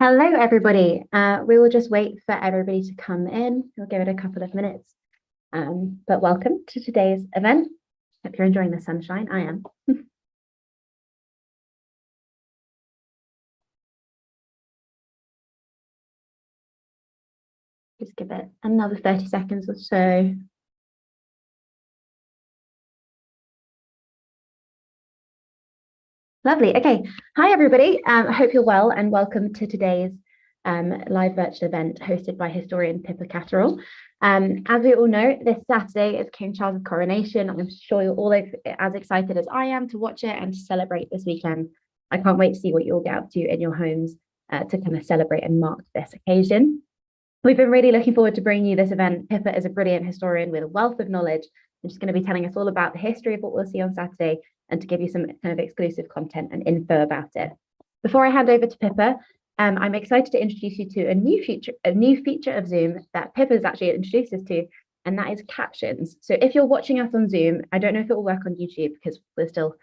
Hello, everybody. We will just wait for everybody to come in. We'll give it a couple of minutes. But welcome to today's event. Hope you're enjoying the sunshine. I am. Just give it another 30 seconds or so. Lovely. Okay. Hi, everybody. I hope you're well and welcome to today's live virtual event hosted by historian Pippa Catterall. As we all know, this Saturday is King Charles's coronation. I'm sure you're all as excited as I am to watch it and to celebrate this weekend. I can't wait to see what you all get up to in your homes to kind of celebrate and mark this occasion. We've been really looking forward to bringing you this event. Pippa is a brilliant historian with a wealth of knowledge, and she's going to be telling us all about the history of what we'll see on Saturday and to give you some kind of exclusive content and info about it. Before I hand over to Pippa, I'm excited to introduce you to a new feature of Zoom that Pippa has actually introduced us to, and that is captions. So if you're watching us on Zoom, I don't know if it will work on YouTube because we're still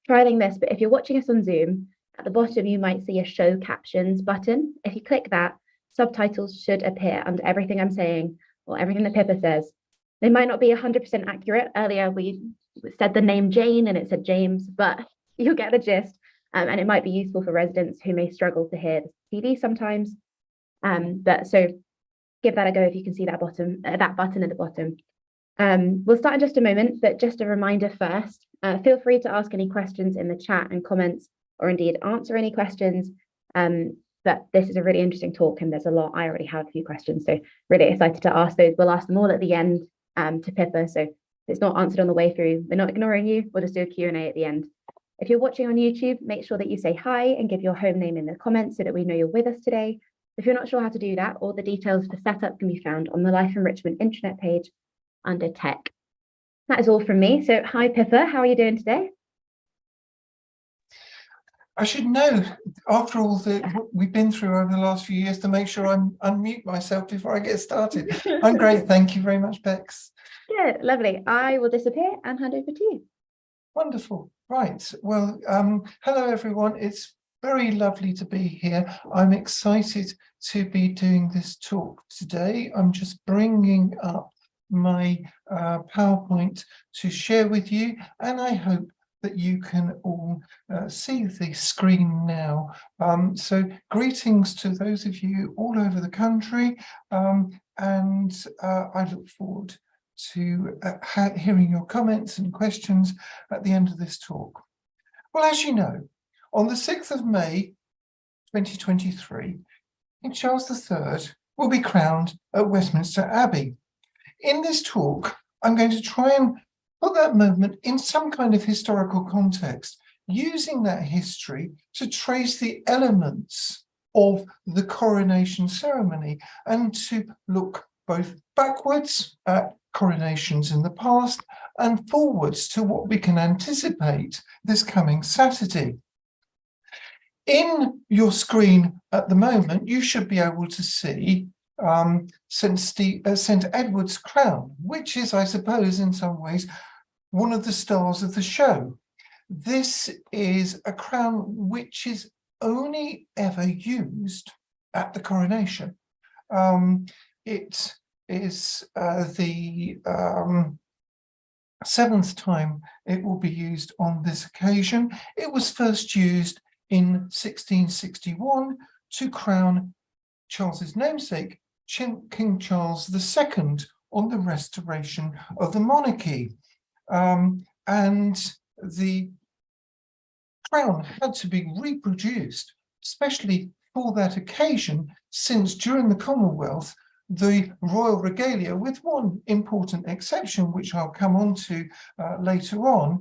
trialing this, but if you're watching us on Zoom, at the bottom you might see a show captions button. If you click that, subtitles should appear under everything I'm saying or everything that Pippa says. They might not be 100% accurate. Earlier we said the name Jane and it said James, but you'll get the gist. And it might be useful for residents who may struggle to hear the TV sometimes. But so give that a go if you can see that button at the bottom. We'll start in just a moment, but just a reminder first, feel free to ask any questions in the chat and comments, or indeed answer any questions. But this is a really interesting talk and there's a lot. I already have a few questions, so really excited to ask those. We'll ask them all at the end to Pippa. So if it's not answered on the way through, we're not ignoring you. We'll just do a Q&A at the end. If you're watching on YouTube, make sure that you say hi and give your home name in the comments so that we know you're with us today. If you're not sure how to do that, all the details for setup can be found on the Life Enrichment intranet page under tech. That is all from me. So hi, Pippa, how are you doing today? I should know, after all that we've been through over the last few years, to make sure I unmute myself before I get started. I'm great. Thank you very much, Bex. Good, lovely. I will disappear and hand over to you. Wonderful. Right. Well, hello, everyone. It's very lovely to be here. I'm excited to be doing this talk today. I'm just bringing up my PowerPoint to share with you, and I hope that you can all see the screen now. So greetings to those of you all over the country, and I look forward to hearing your comments and questions at the end of this talk. Well, as you know, on the 6th of May 2023, King Charles III will be crowned at Westminster Abbey. In this talk, I'm going to try and put that moment in some kind of historical context, using that history to trace the elements of the coronation ceremony and to look both backwards at coronations in the past and forwards to what we can anticipate this coming Saturday. In your screen at the moment, you should be able to see St. Edward's crown, which is, I suppose, in some ways, one of the stars of the show. This is a crown which is only ever used at the coronation. It is the 7th time it will be used on this occasion. It was first used in 1661 to crown Charles's namesake, King Charles II, on the restoration of the monarchy. And the crown had to be reproduced, especially for that occasion, since during the Commonwealth, the royal regalia, with one important exception, which I'll come on to later on,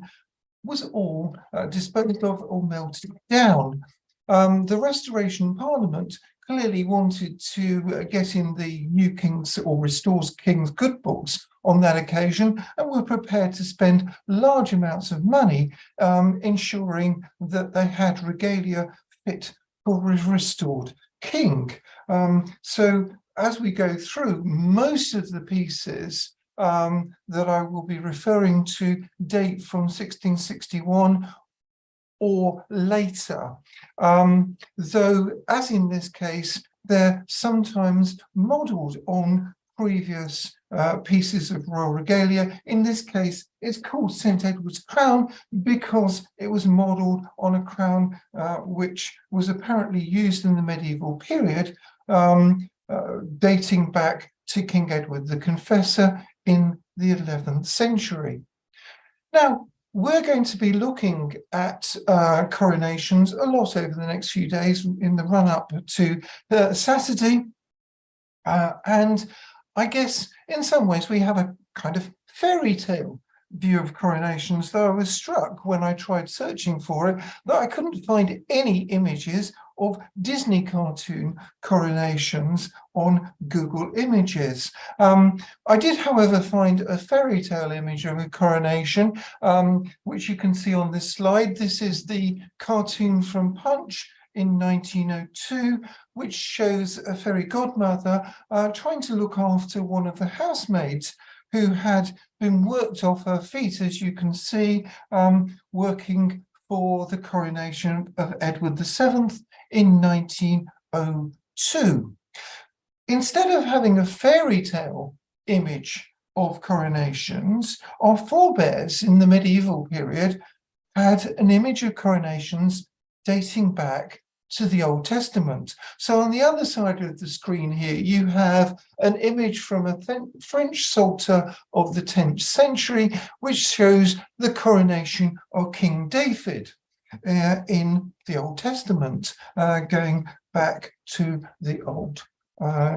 was all disposed of or melted down. The Restoration Parliament clearly wanted to get in the new King's or restores King's good books on that occasion, and were prepared to spend large amounts of money ensuring that they had regalia fit for a restored king. So as we go through, most of the pieces that I will be referring to date from 1661 or later, though, as in this case, they're sometimes modelled on previous pieces of royal regalia. In this case, it's called St Edward's crown because it was modelled on a crown which was apparently used in the medieval period, dating back to King Edward the Confessor in the 11th century. Now, we're going to be looking at coronations a lot over the next few days in the run-up to Saturday. And I guess in some ways we have a kind of fairy tale view of coronations, though I was struck when I tried searching for it that I couldn't find any images of Disney cartoon coronations on Google Images. I did, however, find a fairy tale image of a coronation, which you can see on this slide. This is the cartoon from Punch in 1902, which shows a fairy godmother trying to look after one of the housemaids who had been worked off her feet, as you can see, working for the coronation of Edward VII in 1902. Instead of having a fairy tale image of coronations, our forebears in the medieval period had an image of coronations dating back to the Old Testament. So on the other side of the screen here, you have an image from a French Psalter of the 10th century, which shows the coronation of King David in the Old Testament, going back to the old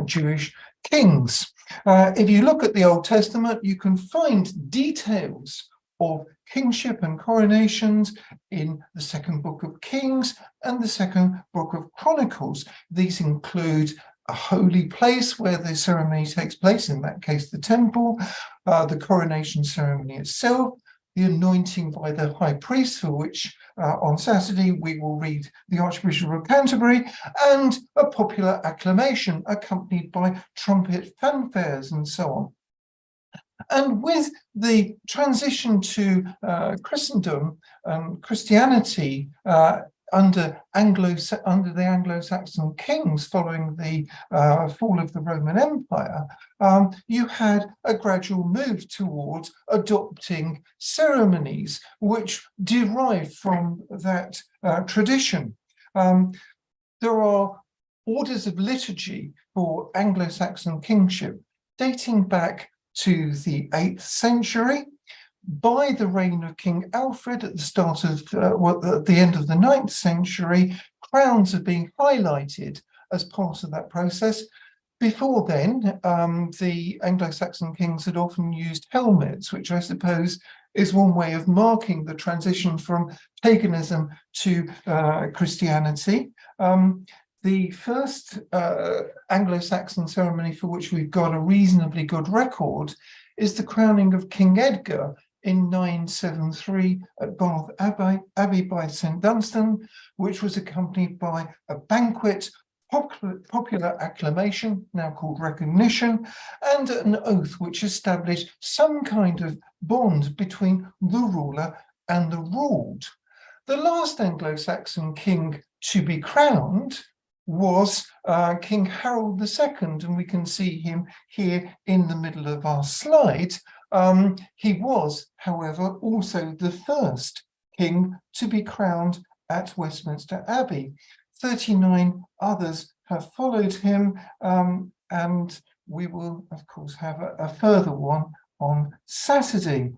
Jewish kings. If you look at the Old Testament, you can find details of kingship and coronations in the second book of Kings and the second book of Chronicles. These include a holy place where the ceremony takes place, in that case the temple, the coronation ceremony itself, the anointing by the high priest, for which on Saturday we will read the Archbishop of Canterbury, and a popular acclamation accompanied by trumpet fanfares and so on. And with the transition to Christendom and Christianity under the Anglo-Saxon kings following the fall of the Roman Empire, you had a gradual move towards adopting ceremonies which derive from that tradition. There are orders of liturgy for Anglo-Saxon kingship dating back to the 8th century. By the reign of King Alfred at the start of, at the end of the 9th century, crowns are being highlighted as part of that process. Before then, the Anglo-Saxon kings had often used helmets, which I suppose is one way of marking the transition from paganism to Christianity. The first Anglo-Saxon ceremony for which we've got a reasonably good record is the crowning of King Edgar in 973 at Bath Abbey by St Dunstan, which was accompanied by a banquet, popular acclamation, now called recognition, and an oath which established some kind of bond between the ruler and the ruled. The last Anglo-Saxon king to be crowned was King Harold II, and we can see him here in the middle of our slide. He was, however, also the first king to be crowned at Westminster Abbey. 39 others have followed him, and we will, of course, have a further one on Saturday.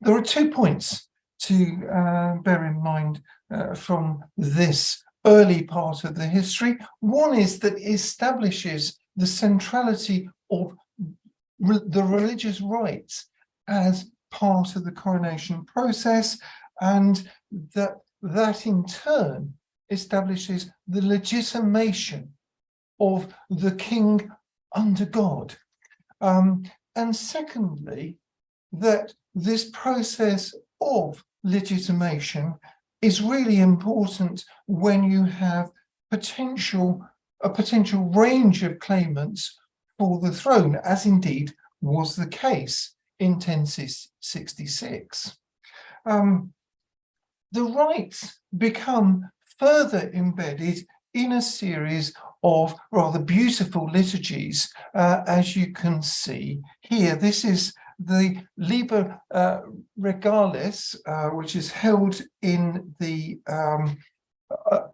There are 2 points to bear in mind from this early part of the history. One is that it establishes the centrality of the religious rites as part of the coronation process, and that in turn establishes the legitimation of the king under God. And secondly, that this process of legitimation is really important when you have a potential range of claimants for the throne, as indeed was the case in 1066. the rites become further embedded in a series of rather beautiful liturgies, as you can see here. This is the Liber Regalis, which is held in the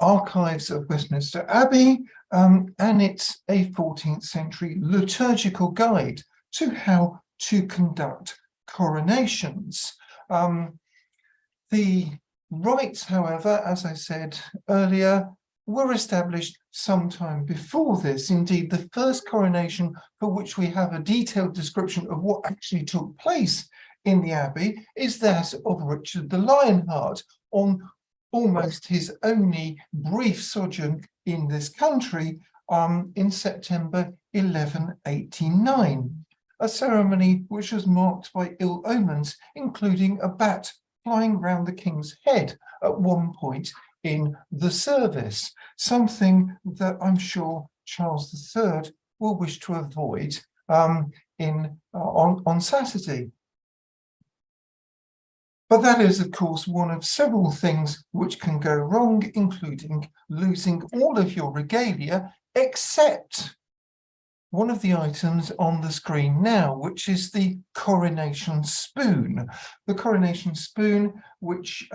archives of Westminster Abbey, and it's a 14th century liturgical guide to how to conduct coronations. The rites, however, as I said earlier, were established sometime before this. Indeed, the first coronation for which we have a detailed description of what actually took place in the Abbey is that of Richard the Lionheart on almost his only brief sojourn in this country in September 1189, a ceremony which was marked by ill omens, including a bat flying round the king's head at one point in the service, something that I'm sure Charles III will wish to avoid on Saturday. But that is, of course, one of several things which can go wrong, including losing all of your regalia, except one of the items on the screen now, which is the coronation spoon. The coronation spoon, which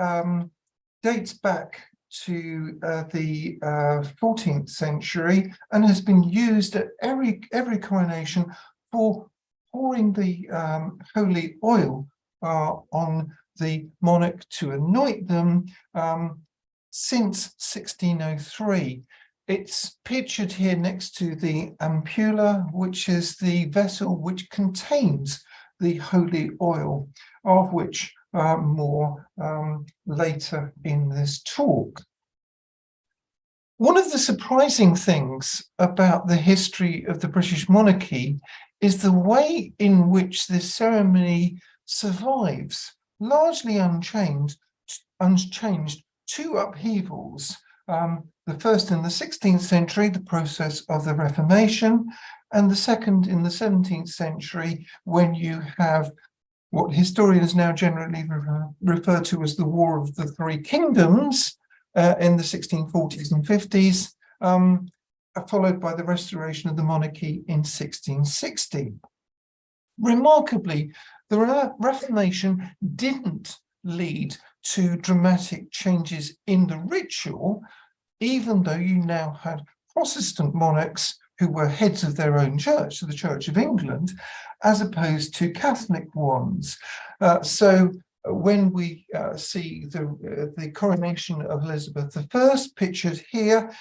dates back to the 14th century and has been used at every coronation for pouring the holy oil on the monarch to anoint them since 1603. It's pictured here next to the ampulla, which is the vessel which contains the holy oil, of which more later in this talk. One of the surprising things about the history of the British monarchy is the way in which this ceremony survives, largely unchanged, two upheavals. The first in the 16th century, the process of the Reformation, and the second in the 17th century, when you have what historians now generally refer to as the War of the Three Kingdoms in the 1640s and 50s, followed by the restoration of the monarchy in 1660. Remarkably, the Reformation didn't lead to dramatic changes in the ritual, even though you now had Protestant monarchs who were heads of their own church, the Church of England, as opposed to Catholic ones. So when we see the coronation of Elizabeth I pictured here,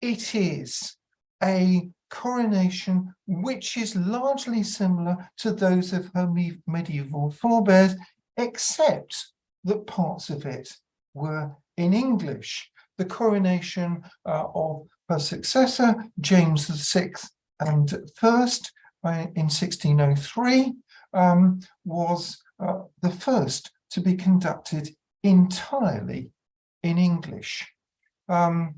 it is a coronation which is largely similar to those of her medieval forebears, except that parts of it were in English. The coronation of her successor, James VI and I, in 1603, was the first to be conducted entirely in English. One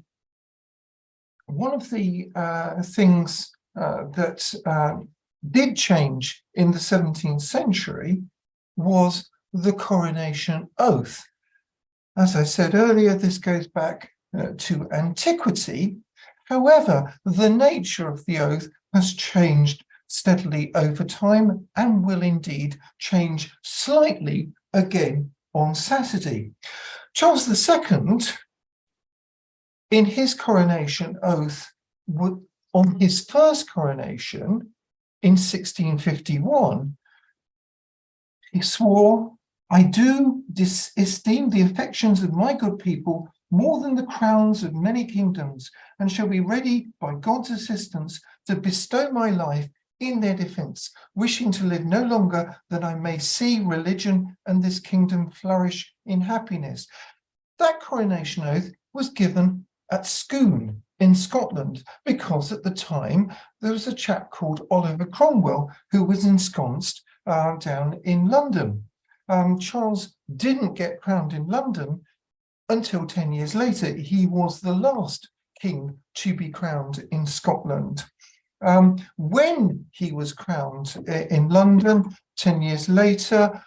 of the things that did change in the 17th century was the coronation oath. As I said earlier, this goes back to antiquity. However, the nature of the oath has changed steadily over time and will indeed change slightly again on Saturday. Charles II, in his coronation oath, on his first coronation in 1651, he swore, "I do esteem the affections of my good people more than the crowns of many kingdoms, and shall be ready by God's assistance to bestow my life in their defense, wishing to live no longer than I may see religion and this kingdom flourish in happiness." That coronation oath was given at Scone in Scotland, because at the time there was a chap called Oliver Cromwell who was ensconced down in London. Charles didn't get crowned in London until 10 years later. He was the last king to be crowned in Scotland. When he was crowned in London, 10 years later,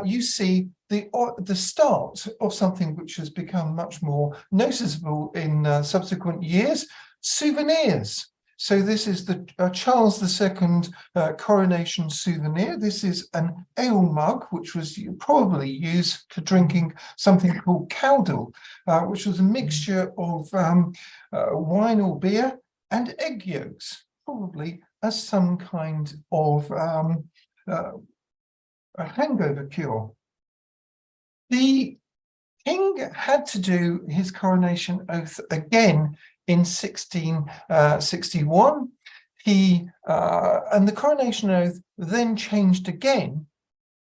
you see the start of something which has become much more noticeable in subsequent years: souvenirs. So this is the Charles II coronation souvenir. This is an ale mug, which was probably used for drinking something called cowdle, which was a mixture of wine or beer and egg yolks, probably as some kind of a hangover cure. The king had to do his coronation oath again in 1661. And the coronation oath then changed again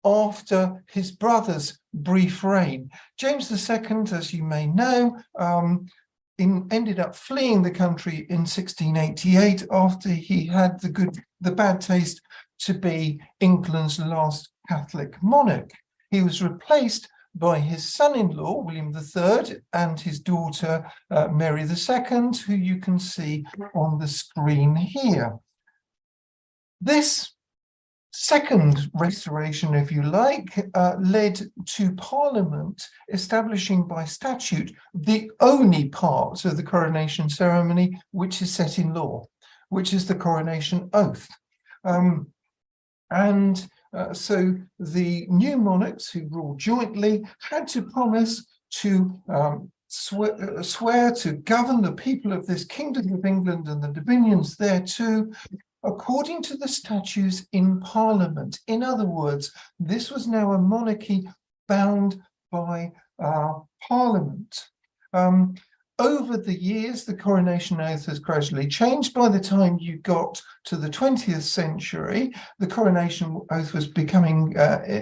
after his brother's brief reign. James II, as you may know, ended up fleeing the country in 1688 after he had the bad taste to be England's last Catholic monarch. He was replaced by his son-in-law, William III, and his daughter, Mary II, who you can see on the screen here. This second restoration, if you like, led to Parliament establishing by statute the only part of the coronation ceremony which is set in law, which is the coronation oath. So the new monarchs who ruled jointly had to promise to swear to govern the people of this kingdom of England and the dominions thereto according to the statutes in Parliament. In other words, this was now a monarchy bound by Parliament. Over the years, the coronation oath has gradually changed. By the time you got to the 20th century, the coronation oath was becoming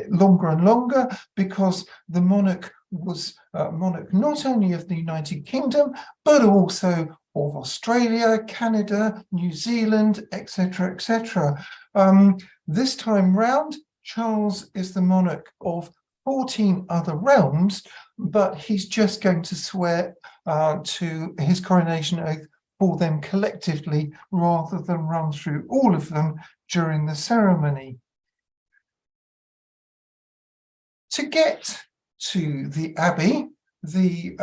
longer and longer, because the monarch was monarch not only of the United Kingdom, but also of Australia, Canada, New Zealand, etc., etc. This time round, Charles is the monarch of 14 other realms, but he's just going to swear to his coronation oath for them collectively, rather than run through all of them during the ceremony. To get to the Abbey, the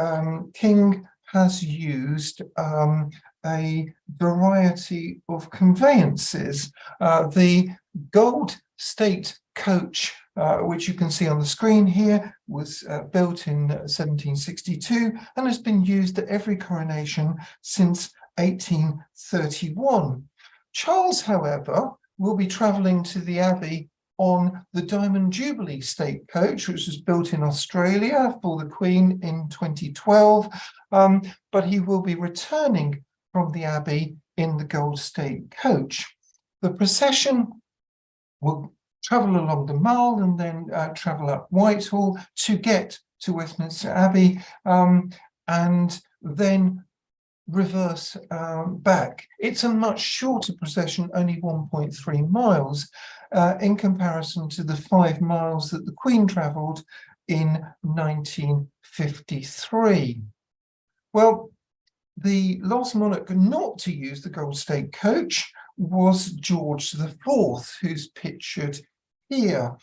king has used a variety of conveyances. The gold state coach, which you can see on the screen here, was built in 1762 and has been used at every coronation since 1831. Charles, however, will be travelling to the Abbey on the Diamond Jubilee state coach, which was built in Australia for the Queen in 2012, but he will be returning from the Abbey in the gold state coach. The procession will travel along the Mall and then travel up Whitehall to get to Westminster Abbey, and then reverse back. It's a much shorter procession, only 1.3 miles, in comparison to the 5 miles that the Queen travelled in 1953. Well, the last monarch not to use the gold state coach was George IV, who's pictured here.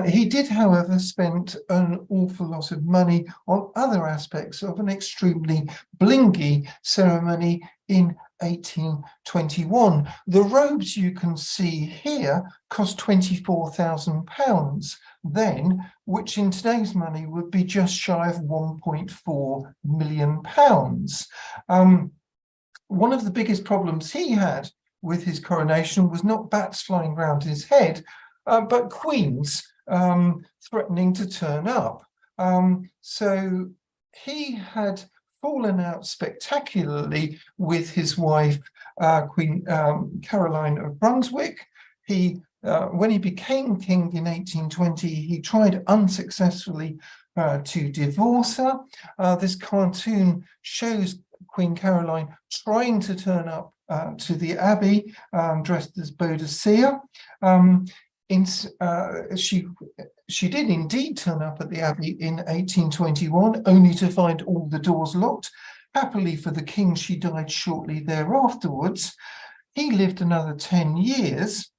He did, however, spend an awful lot of money on other aspects of an extremely blingy ceremony in 1821. The robes you can see here cost £24,000 then, which in today's money would be just shy of £1.4 million. One of the biggest problems he had with his coronation was not bats flying around his head, but queens threatening to turn up. So he had fallen out spectacularly with his wife, Queen Caroline of Brunswick. When he became king in 1820, he tried unsuccessfully to divorce her. This cartoon shows Queen Caroline trying to turn up to the Abbey dressed as Boadicea. She did indeed turn up at the Abbey in 1821, only to find all the doors locked. Happily for the king, she died shortly thereafterwards. He lived another 10 years,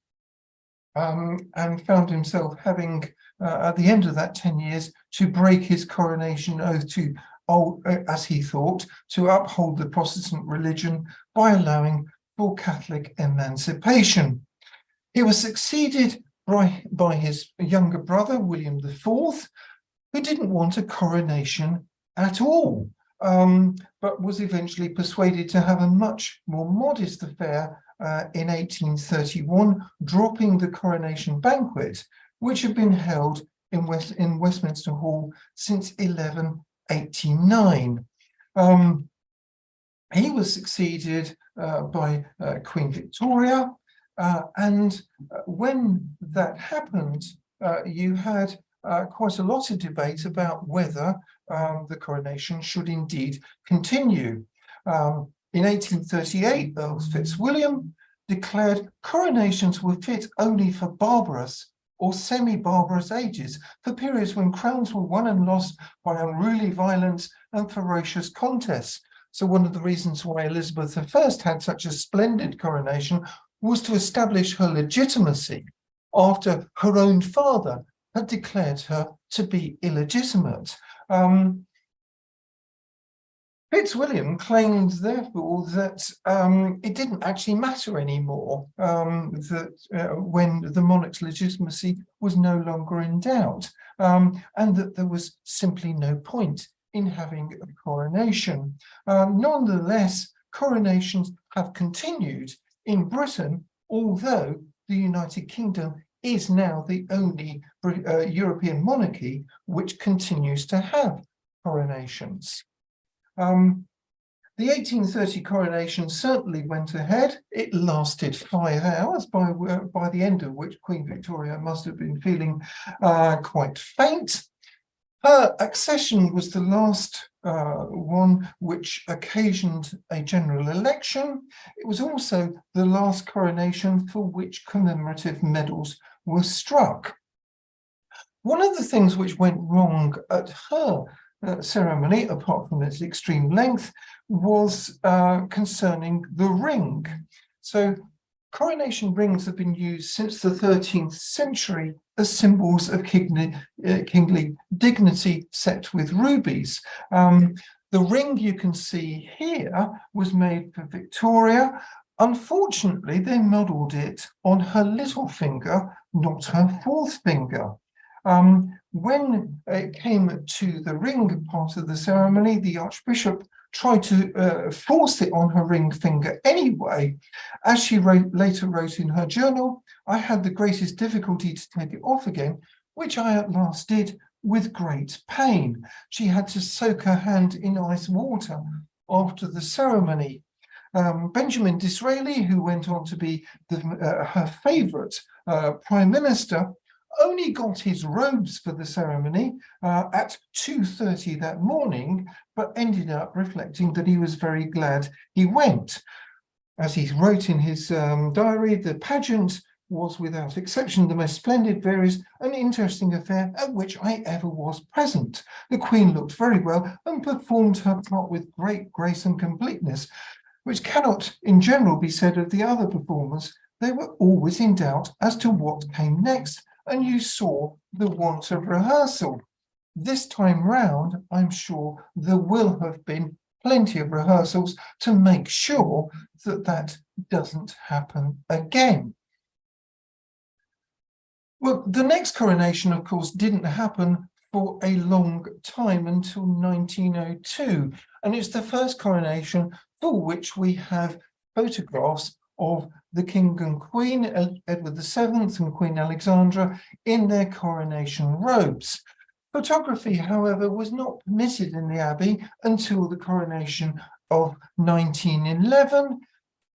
and found himself having, at the end of that 10 years, to break his coronation oath to, as he thought, to uphold the Protestant religion by allowing for Catholic emancipation. He was succeeded by his younger brother, William IV, who didn't want a coronation at all, but was eventually persuaded to have a much more modest affair in 1831, dropping the coronation banquet, which had been held in Westminster Hall since 1189. He was succeeded by Queen Victoria, and when that happened, you had quite a lot of debate about whether the coronation should indeed continue. In 1838, Earl Fitzwilliam declared coronations were fit only for barbarous or semi-barbarous ages, for periods when crowns were won and lost by unruly violence and ferocious contests. So one of the reasons why Elizabeth I had such a splendid coronation was to establish her legitimacy after her own father had declared her to be illegitimate. Fitzwilliam claimed, therefore, that it didn't actually matter anymore, when the monarch's legitimacy was no longer in doubt, and that there was simply no point in having a coronation. Nonetheless, coronations have continued in Britain, although the United Kingdom is now the only European monarchy which continues to have coronations. The 1830 coronation certainly went ahead. It lasted 5 hours, by the end of which Queen Victoria must have been feeling quite faint. Her accession was the last one which occasioned a general election. It was also the last coronation for which commemorative medals were struck. One of the things which went wrong at her ceremony, apart from its extreme length, was concerning the ring. So coronation rings have been used since the 13th century as symbols of kingly dignity set with rubies. The ring you can see here was made for Victoria. Unfortunately, they modelled it on her little finger, not her fourth finger. When it came to the ring part of the ceremony, the Archbishop tried to force it on her ring finger anyway. As she later wrote in her journal, I had the greatest difficulty to take it off again, which I at last did with great pain. She had to soak her hand in ice water after the ceremony. Benjamin Disraeli, who went on to be her favourite Prime Minister, only got his robes for the ceremony at 2:30 that morning, but ended up reflecting that he was very glad he went. As he wrote in his diary, the pageant was without exception the most splendid, various and interesting affair at which I ever was present. The Queen looked very well and performed her part with great grace and completeness, which cannot in general be said of the other performers. They were always in doubt as to what came next, and you saw the want of rehearsal. This time round, I'm sure there will have been plenty of rehearsals to make sure that that doesn't happen again. Well, the next coronation, of course, didn't happen for a long time until 1902, and it's the first coronation for which we have photographs of the King and Queen, Edward VII and Queen Alexandra, in their coronation robes. Photography, however, was not permitted in the Abbey until the coronation of 1911,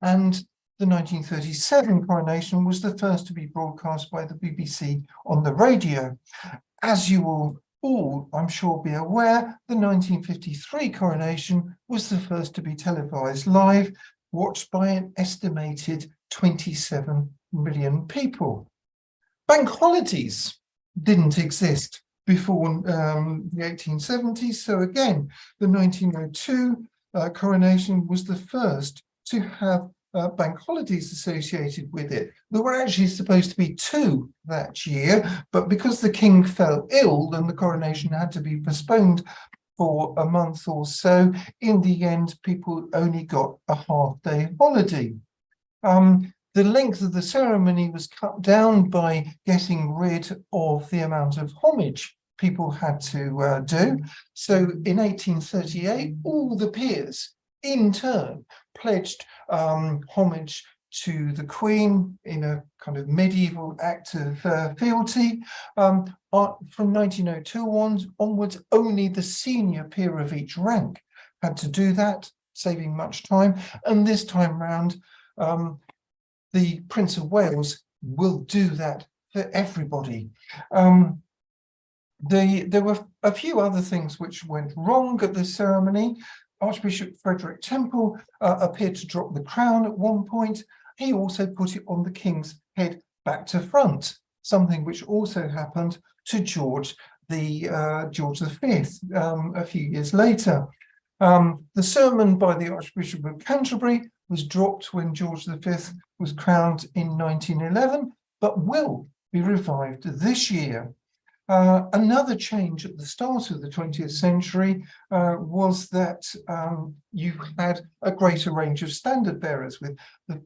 and the 1937 coronation was the first to be broadcast by the BBC on the radio. As you will all, I'm sure, be aware, the 1953 coronation was the first to be televised live, watched by an estimated 27 million people. Bank holidays didn't exist before the 1870s, so again, the 1902 coronation was the first to have bank holidays associated with it. There were actually supposed to be 2 that year, but because the king fell ill, then the coronation had to be postponed for a month or so. In the end, people only got a half-day holiday. The length of the ceremony was cut down by getting rid of the amount of homage people had to do. So in 1838, all the peers in turn pledged homage to the Queen in a kind of medieval act of fealty. From 1902 onwards, only the senior peer of each rank had to do that, saving much time. And this time round, the Prince of Wales will do that for everybody. There were a few other things which went wrong at the ceremony. Archbishop Frederick Temple appeared to drop the crown at one point. He also put it on the king's head back to front, something which also happened to George V a few years later. The sermon by the Archbishop of Canterbury was dropped when George V was crowned in 1911, but will be revived this year. Another change at the start of the 20th century was that you had a greater range of standard bearers, with,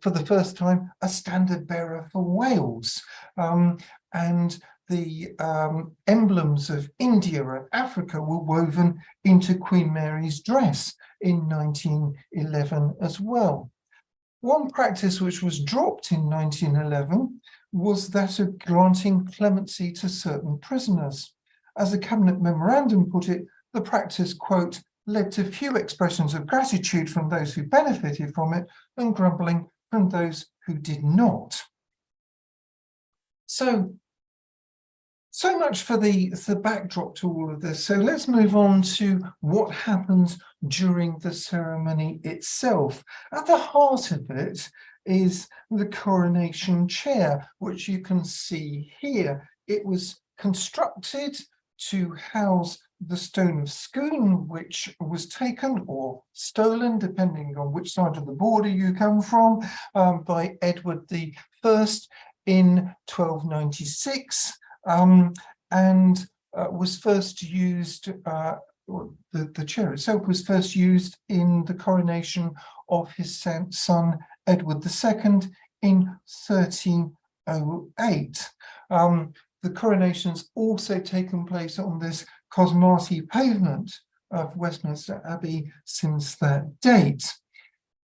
for the first time, a standard bearer for Wales. And the emblems of India and Africa were woven into Queen Mary's dress in 1911 as well. One practice which was dropped in 1911 was that of granting clemency to certain prisoners. As the cabinet memorandum put it, the practice, quote, led to few expressions of gratitude from those who benefited from it and grumbling from those who did not. So much for the backdrop to all of this. So let's move on to what happens during the ceremony itself. At the heart of it is the coronation chair, which you can see here. It was constructed to house the stone of Scone, which was taken or stolen, depending on which side of the border you come from, by Edward I in 1296. And was first used, the chair itself was first used in the coronation of his son Edward II in 1308. The coronation's also taken place on this Cosmati pavement of Westminster Abbey since that date.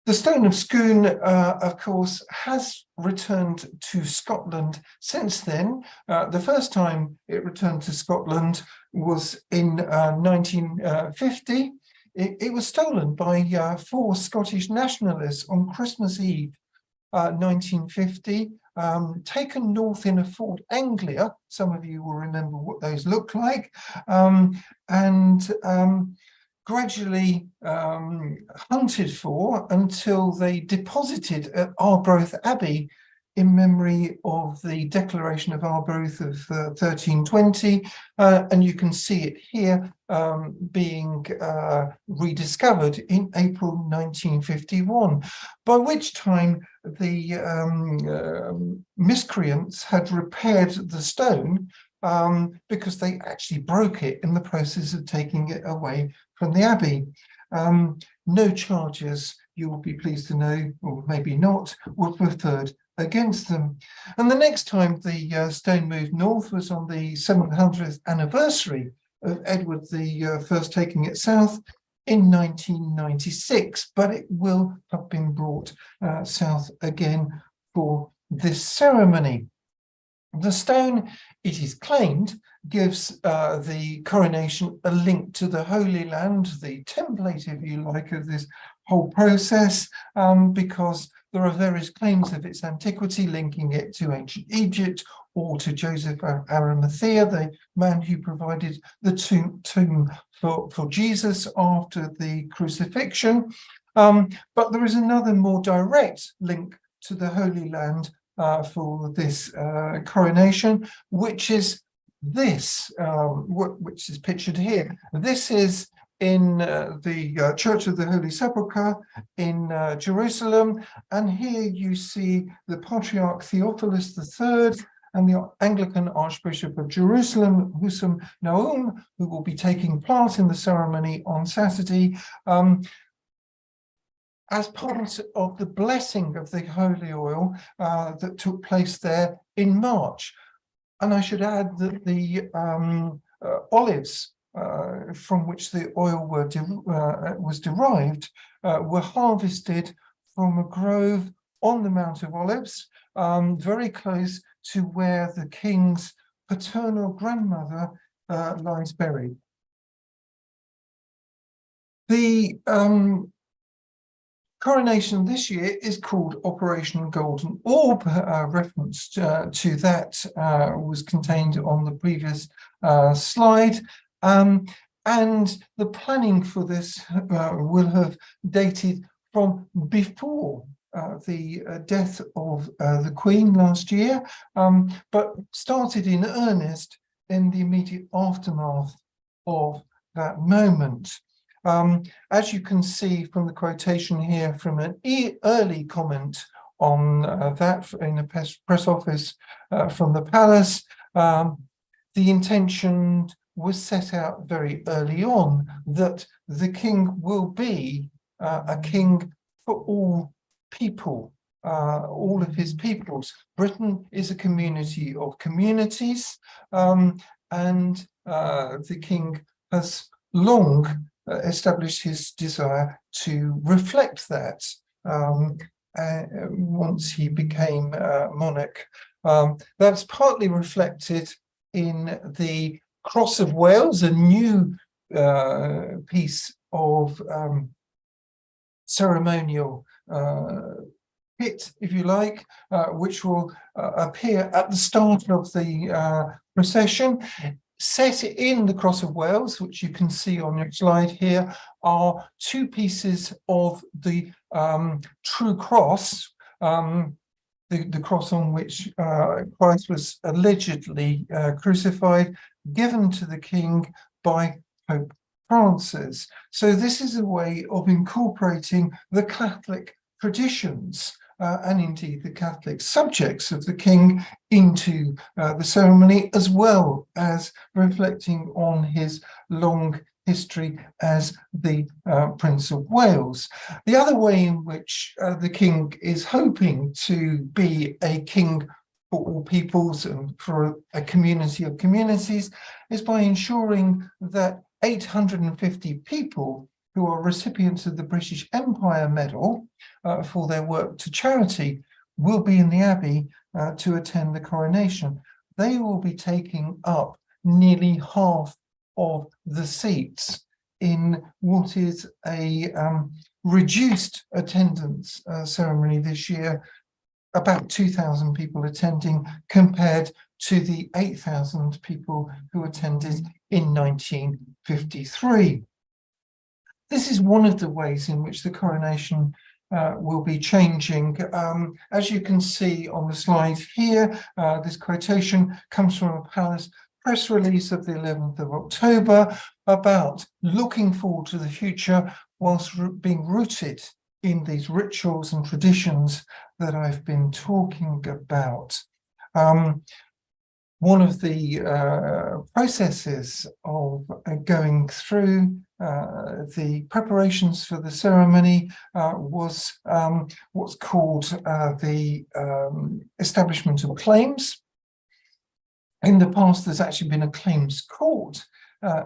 The stone of Scone, of course, has returned to Scotland since then. The first time it returned to Scotland was in 1950. It was stolen by 4 Scottish nationalists on Christmas Eve, 1950, taken north in a Ford Anglia. Some of you will remember what those look like, and gradually hunted for until they deposited at Arbroath Abbey in memory of the Declaration of Arbroath of 1320, and you can see it here being rediscovered in April 1951, by which time the miscreants had repaired the stone because they actually broke it in the process of taking it away from the abbey. No charges, you will be pleased to know, or maybe not, were preferred against them. And the next time the stone moved north was on the 700th anniversary of Edward I taking it south in 1996, but it will have been brought south again for this ceremony. The stone, it is claimed, gives the coronation a link to the Holy Land, the template, if you like, of this whole process, because there are various claims of its antiquity, linking it to ancient Egypt or to Joseph of Arimathea, the man who provided the tomb for Jesus after the crucifixion. But there is another more direct link to the Holy Land for this coronation, which is this, which is pictured here. This is in the Church of the Holy Sepulchre in Jerusalem. And here you see the Patriarch Theophilus III and the Anglican Archbishop of Jerusalem, Husam Naum, who will be taking part in the ceremony on Saturday, as part of the blessing of the holy oil that took place there in March. And I should add that the olives from which the oil was derived were harvested from a grove on the Mount of Olives, very close to where the king's paternal grandmother lies buried. The coronation this year is called Operation Golden Orb. Reference to that was contained on the previous slide. And the planning for this will have dated from before the death of the Queen last year, but started in earnest in the immediate aftermath of that moment. As you can see from the quotation here from an early comment on that in a press office from the palace, the intention was set out very early on that the king will be a king for all people, all of his peoples. Britain is a community of communities, and the king has long established his desire to reflect that once he became monarch. That's partly reflected in the Cross of Wales, a new piece of ceremonial kit, if you like, which will appear at the start of the procession. Set in the Cross of Wales, which you can see on your slide here, are two pieces of the true cross, the cross on which Christ was allegedly crucified, given to the king by Pope Francis. So this is a way of incorporating the Catholic traditions and indeed the Catholic subjects of the king into the ceremony, as well as reflecting on his long history as the Prince of Wales. The other way in which the king is hoping to be a king for all peoples and for a community of communities is by ensuring that 850 people who are recipients of the British Empire Medal for their work to charity will be in the Abbey to attend the coronation. They will be taking up nearly half of the seats in what is a reduced attendance ceremony this year, about 2,000 people attending compared to the 8,000 people who attended in 1953. This is one of the ways in which the coronation will be changing. As you can see on the slide here, this quotation comes from a palace press release of the 11th of October about looking forward to the future whilst being rooted in these rituals and traditions that I've been talking about. One of the processes of going through the preparations for the ceremony was what's called the establishment of claims. In the past, there's actually been a claims court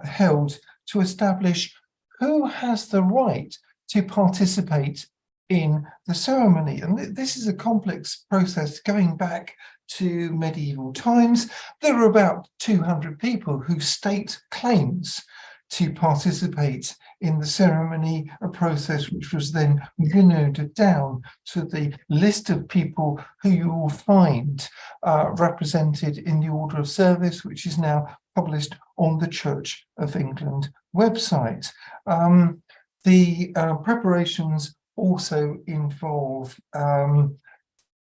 held to establish who has the right to participate in the ceremony. And this is a complex process going back to medieval times. There are about 200 people who state claims to participate in the ceremony, a process which was then winnowed down to the list of people who you will find represented in the order of service, which is now published on the Church of England website. The preparations also involve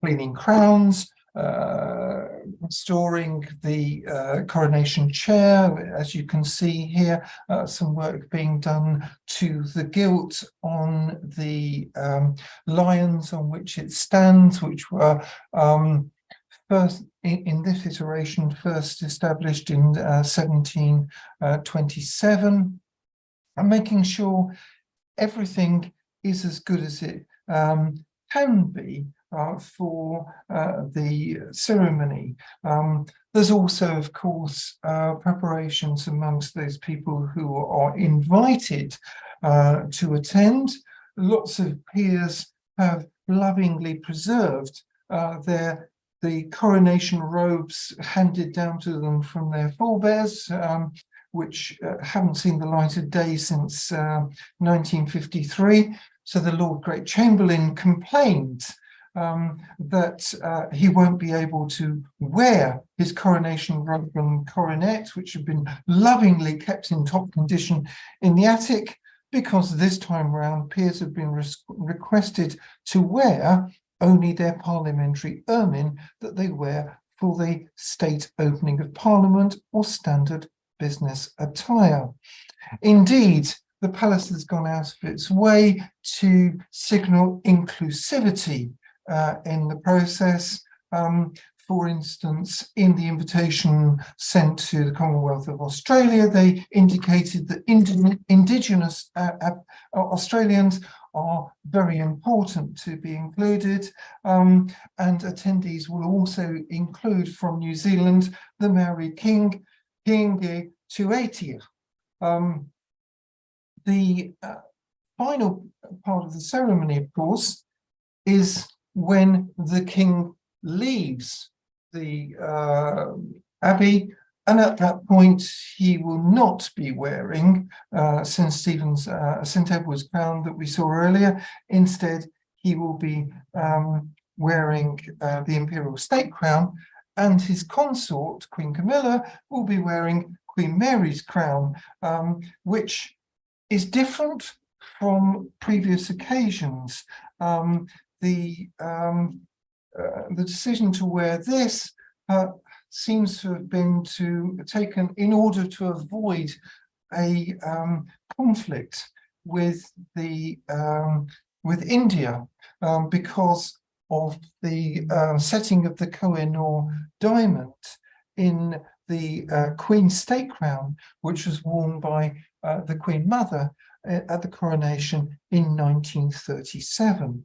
cleaning crowns, restoring the coronation chair. As you can see here, some work being done to the gilt on the lions on which it stands, which were first in this iteration first established in 1727, and making sure everything is as good as it can be for the ceremony. There's also, of course, preparations amongst those people who are invited to attend. Lots of peers have lovingly preserved the coronation robes handed down to them from their forebears, which haven't seen the light of day since 1953. So the Lord Great Chamberlain complained that he won't be able to wear his coronation robe and coronet, which had been lovingly kept in top condition in the attic, because this time round peers have been requested to wear only their parliamentary ermine that they wear for the state opening of Parliament or standard business attire. Indeed, the palace has gone out of its way to signal inclusivity in the process. For instance, in the invitation sent to the Commonwealth of Australia, they indicated that Indigenous Australians are very important to be included, and attendees will also include from New Zealand the Maori King, Kingi Tuatia. The final part of the ceremony, of course, is when the king leaves the abbey, and at that point he will not be wearing St. Edward's crown that we saw earlier. Instead, he will be wearing the imperial state crown, and his consort, Queen Camilla, will be wearing Queen Mary's crown, which is different from previous occasions. The decision to wear this seems to have been taken in order to avoid a conflict with with India, because of the setting of the Koh-i-Noor diamond in the Queen's state crown, which was worn by the Queen Mother at the coronation in 1937.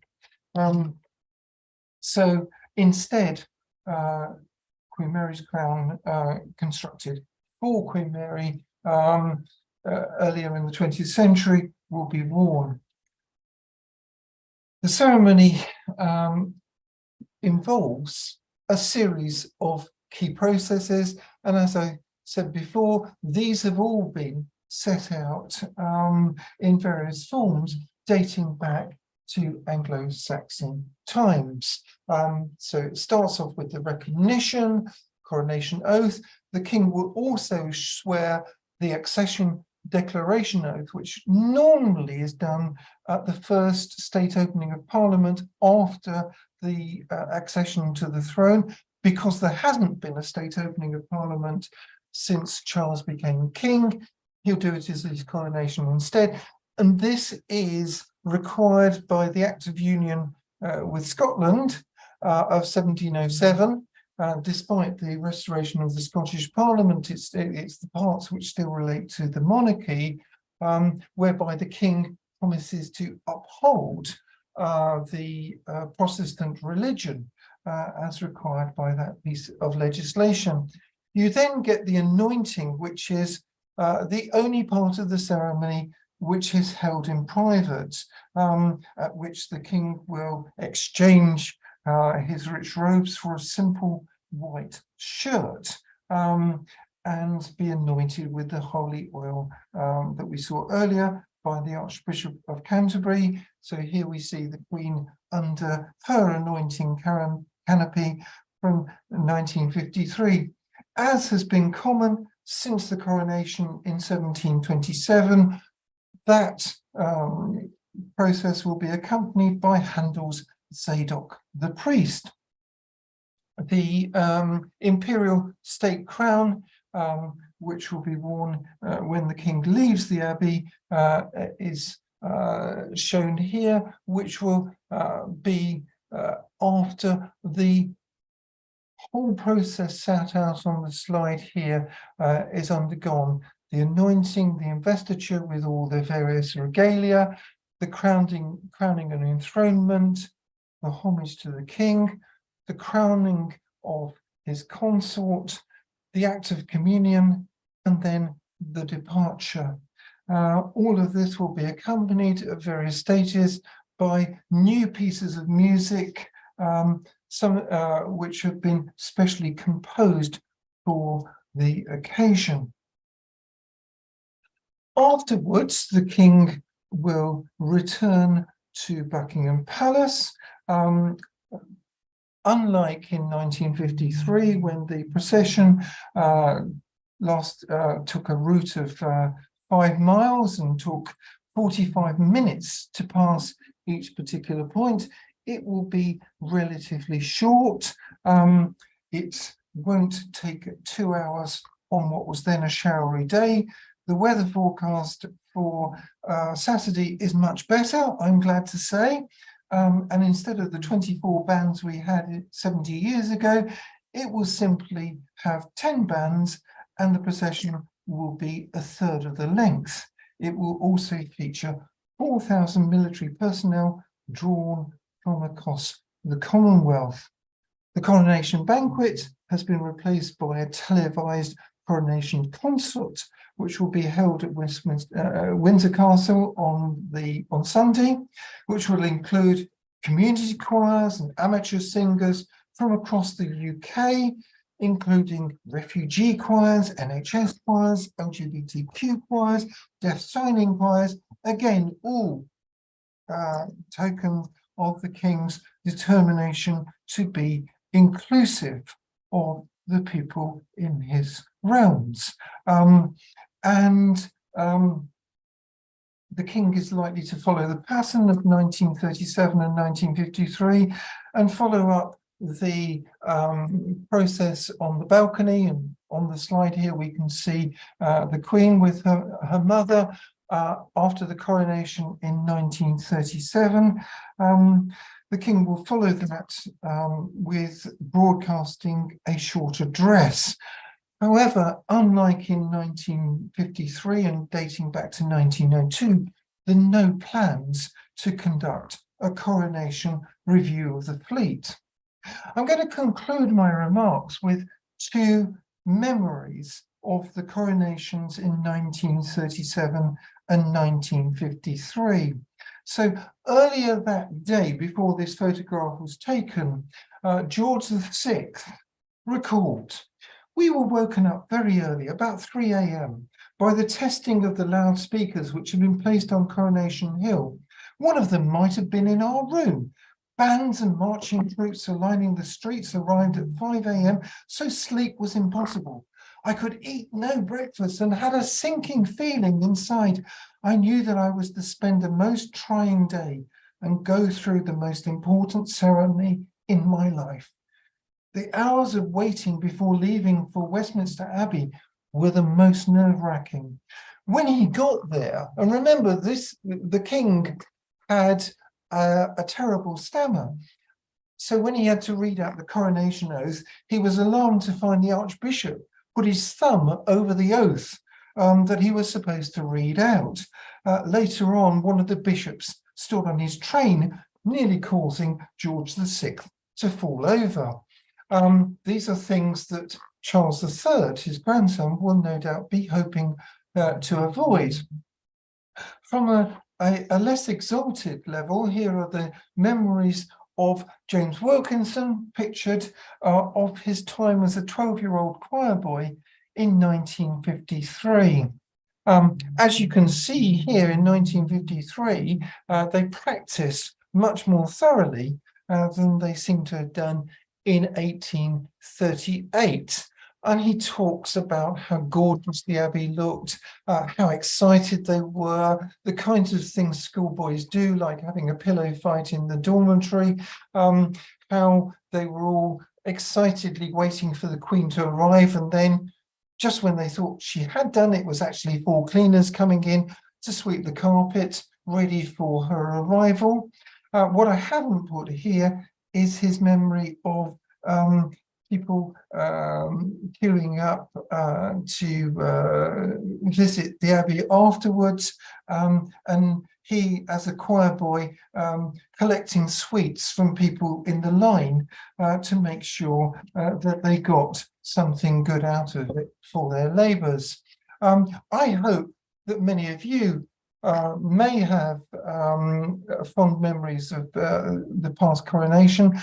So instead, Queen Mary's crown, constructed for Queen Mary earlier in the 20th century, will be worn. The ceremony involves a series of key processes, and as I said before, these have all been set out in various forms dating back to Anglo-Saxon times. So it starts off with the recognition, coronation oath. The king will also swear the accession declaration oath, which normally is done at the first state opening of Parliament after the accession to the throne, because there hasn't been a state opening of Parliament since Charles became king. He'll do it as his coronation instead. And this is required by the Act of Union with Scotland of 1707. Despite the restoration of the Scottish Parliament, it's the parts which still relate to the monarchy, whereby the king promises to uphold the Protestant religion as required by that piece of legislation. You then get the anointing, which is the only part of the ceremony which is held in private, at which the king will exchange his rich robes for a simple white shirt and be anointed with the holy oil that we saw earlier by the Archbishop of Canterbury. So here we see the Queen under her anointing canopy from 1953. As has been common since the coronation in 1727, that process will be accompanied by Handel's Zadok the priest. the imperial state crown, which will be worn when the king leaves the abbey, is shown here, which will be after the whole process set out on the slide here is undergone. The anointing, the investiture with all the various regalia, the crowning and enthronement, the homage to the king, the crowning of his consort, the act of communion, and then the departure. All of this will be accompanied at various stages by new pieces of music, some which have been specially composed for the occasion. Afterwards, the king will return to Buckingham Palace. Unlike in 1953, when the procession took a route of 5 miles and took 45 minutes to pass each particular point, it will be relatively short. It won't take 2 hours on what was then a showery day. The weather forecast for Saturday is much better, I'm glad to say. And instead of the 24 bands we had 70 years ago, it will simply have 10 bands, and the procession will be a third of the length. It will also feature 4,000 military personnel drawn from across the Commonwealth. The coronation banquet has been replaced by a televised coronation concert, which will be held at Windsor Castle on Sunday, which will include community choirs and amateur singers from across the UK, including refugee choirs, NHS choirs, LGBTQ choirs, deaf signing choirs, again, all token of the King's determination to be inclusive of the people in his realms. The King is likely to follow the pattern of 1937 and 1953 and follow up the process on the balcony. And on the slide here we can see the Queen with her mother after the coronation in 1937. The King will follow that with broadcasting a short address. However, unlike in 1953 and dating back to 1902, there are no plans to conduct a coronation review of the fleet. I'm going to conclude my remarks with 2 memories of the coronations in 1937 and 1953. So earlier that day, before this photograph was taken, George VI recalled, "We were woken up very early, about 3 a.m, by the testing of the loudspeakers which had been placed on Coronation Hill. One of them might have been in our room. Bands and marching troops lining the streets arrived at 5 a.m, so sleep was impossible. I could eat no breakfast and had a sinking feeling inside. I knew that I was to spend a most trying day and go through the most important ceremony in my life. The hours of waiting before leaving for Westminster Abbey were the most nerve-wracking. When he got there," and remember this, the King had a terrible stammer. So when he had to read out the coronation oath, he was alarmed to find the Archbishop put his thumb over the oath that he was supposed to read out. Later on, one of the bishops stood on his train, nearly causing George VI to fall over. These are things that Charles III, his grandson, will no doubt be hoping to avoid. From a less exalted level, here are the memories of James Wilkinson, pictured of his time as a 12-year-old choir boy in 1953. As you can see here in 1953, they practiced much more thoroughly than they seem to have done in 1838. And he talks about how gorgeous the Abbey looked, how excited they were, the kinds of things schoolboys do, like having a pillow fight in the dormitory, how they were all excitedly waiting for the Queen to arrive, and then just when they thought she had done, it was actually 4 cleaners coming in to sweep the carpet, ready for her arrival. What I haven't put here is his memory of people queuing up to visit the Abbey afterwards, and he, as a choir boy, collecting sweets from people in the line to make sure that they got something good out of it for their labours. I hope that many of you may have fond memories of the past coronation,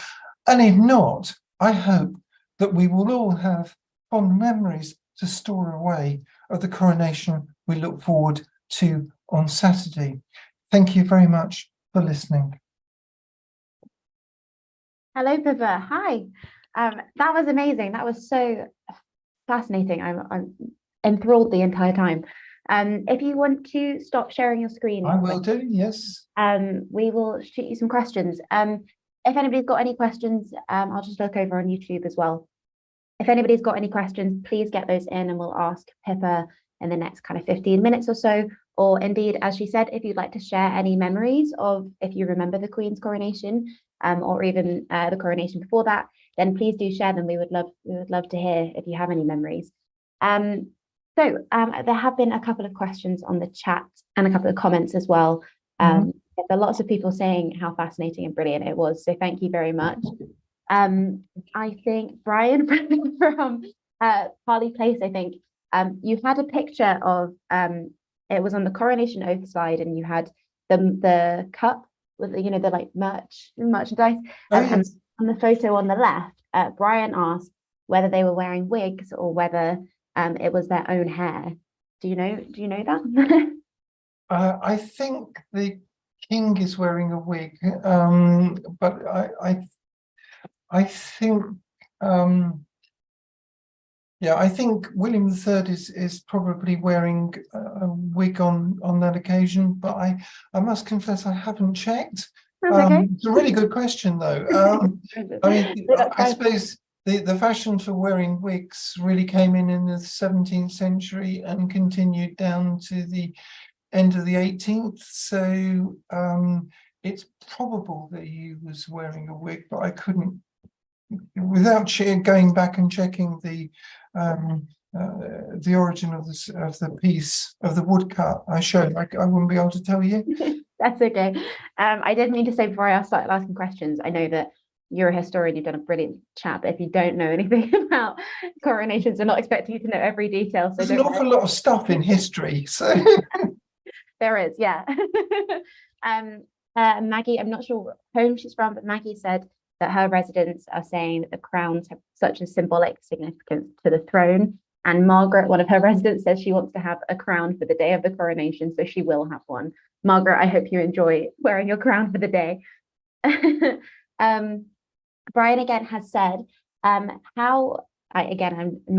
and if not, I hope that we will all have fond memories to store away of the coronation we look forward to on Saturday. Thank you very much for listening. Hello, Pippa. Hi. That was amazing. That was so fascinating. I'm enthralled the entire time. If you want to stop sharing your screen, I will do, yes. We will shoot you some questions. If anybody's got any questions, I'll just look over on YouTube as well. If anybody's got any questions, please get those in and we'll ask Pippa in the next kind of 15 minutes or so. Or indeed, as she said, if you'd like to share any memories of if you remember the Queen's coronation, or even the coronation before that, then please do share them. We would love to hear if you have any memories. So there have been a couple of questions on the chat and a couple of comments as well. There are lots of people saying how fascinating and brilliant it was. So thank you very much. I think Brian from Harley Place, I think you had a picture of it was on the coronation oath slide, and you had the cup with the, the like merchandise. And on the photo on the left, Brian asked whether they were wearing wigs or whether it was their own hair. Do you know that? I think the king is wearing a wig, but I think I think William III is probably wearing a wig on that occasion, but I must confess I haven't checked. Okay. It's a really good question, though. I mean, I suppose the fashion for wearing wigs really came in the 17th century and continued down to the end of the 18th. So it's probable that he was wearing a wig, but I couldn't, without going back and checking the origin of the piece of the woodcut I showed, I wouldn't be able to tell you. That's okay. I did mean to say before I started asking questions, I know that you're a historian, you've done a brilliant chat, but if you don't know anything about coronations, I'm not expecting you to know every detail. So there's an awful lot of stuff in history. So there is, yeah. Maggie, I'm not sure what home she's from, but Maggie said that her residents are saying that the crowns have such a symbolic significance to the throne. And Margaret, one of her residents, says she wants to have a crown for the day of the coronation, so she will have one. Margaret, I hope you enjoy wearing your crown for the day. Brian again has said, I'm not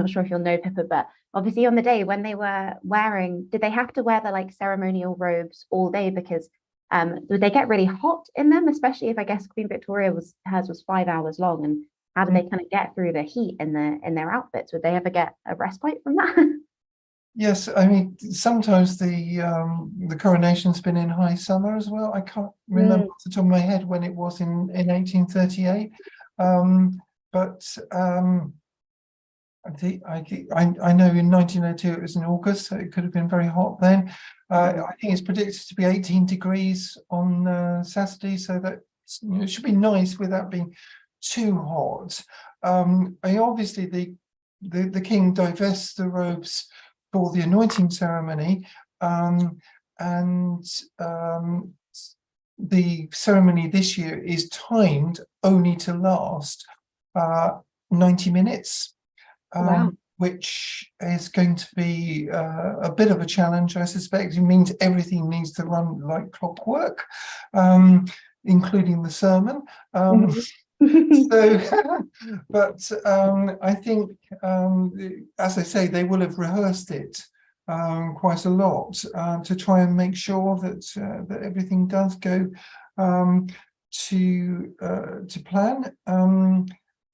sure if you'll know, Pippa, but obviously on the day when they were wearing, did they have to wear the like ceremonial robes all day? Because would they get really hot in them, especially if I guess Queen Victoria hers was 5 hours long, and how did they kind of get through the heat in their outfits? Would they ever get a respite from that? Yes, I mean sometimes the coronation's been in high summer as well. I can't remember off the top of my head when it was in 1838, but I know in 1902 it was in August, so it could have been very hot then. I think it's predicted to be 18 degrees on Saturday, so that it should be nice without being too hot. Obviously the king divests the robes for the anointing ceremony, and the ceremony this year is timed only to last 90 minutes. Wow. Which is going to be a bit of a challenge, I suspect. It means everything needs to run like clockwork, including the sermon. But I think, as I say, they will have rehearsed it quite a lot to try and make sure that everything does go to plan.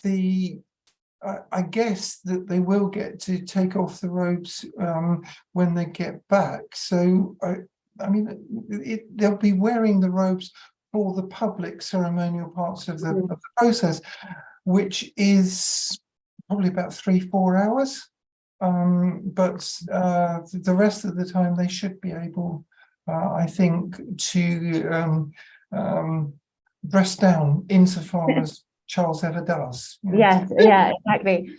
I guess that they will get to take off the robes when they get back. So I mean, they'll be wearing the robes for the public ceremonial parts of the process, which is probably about 3-4 hours. But the rest of the time they should be able, I think, to dress down insofar as Charles ever does. Yes, yeah, exactly.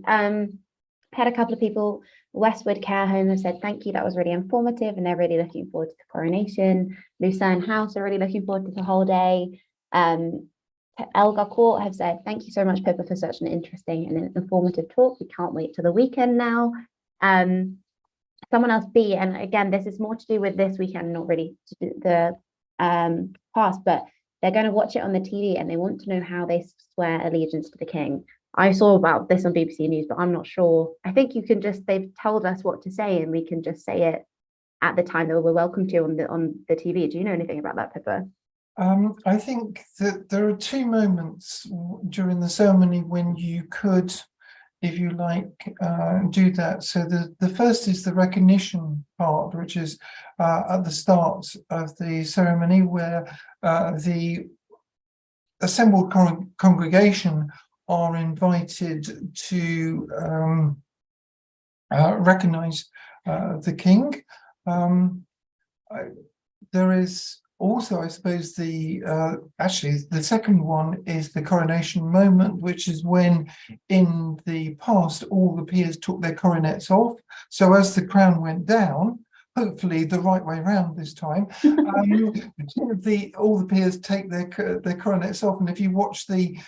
Had a couple of people, Westwood Care Home, have said thank you, that was really informative, and they're really looking forward to the coronation. Lucerne House are really looking forward to the whole day. Elgar Court have said thank you so much, Pippa, for such an interesting and informative talk. We can't wait till the weekend now. Someone else, B, and again, this is more to do with this weekend, not really to do the past, but they're going to watch it on the TV and they want to know how they swear allegiance to the king. I saw about this on BBC News, but I'm not sure. I think you can just, they've told us what to say and we can just say it at the time that we're welcome to on the TV. Do you know anything about that, Pippa? I think that there are two moments during the ceremony when you could, if you like, do that. So the first is the recognition part, which is at the start of the ceremony, where the assembled congregation are invited to recognize the king. There is also, I suppose, actually the second one is the coronation moment, which is when in the past all the peers took their coronets off. So as the crown went down, hopefully the right way around this time, all the peers take their coronets off. And if you watch the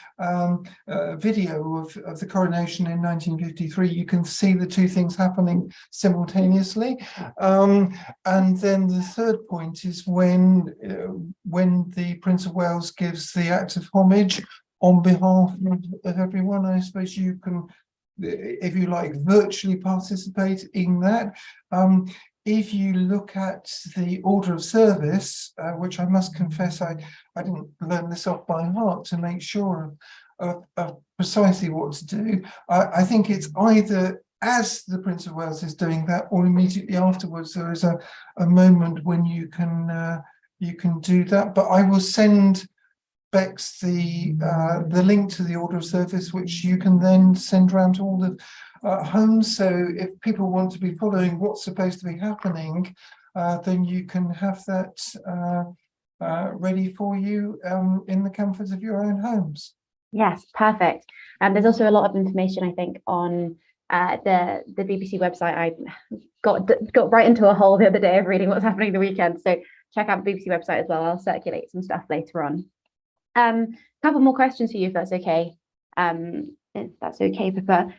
video of the coronation in 1953, you can see the two things happening simultaneously. And then the third point is when the Prince of Wales gives the act of homage on behalf of everyone. I suppose you can, if you like, virtually participate in that. If you look at the order of service, which I must confess I didn't learn this off by heart to make sure of precisely what to do, I think it's either as the Prince of Wales is doing that or immediately afterwards there is a moment when you can do that. But I will send Bex the link to the order of service, which you can then send around to all the homes. So if people want to be following what's supposed to be happening, then you can have that ready for you in the comfort of your own homes. Yes, perfect. There's also a lot of information, I think, on the BBC website. I got right into a hole the other day of reading what's happening the weekend. So check out the BBC website as well. I'll circulate some stuff later on. A couple more questions for you, if that's okay. Pippa.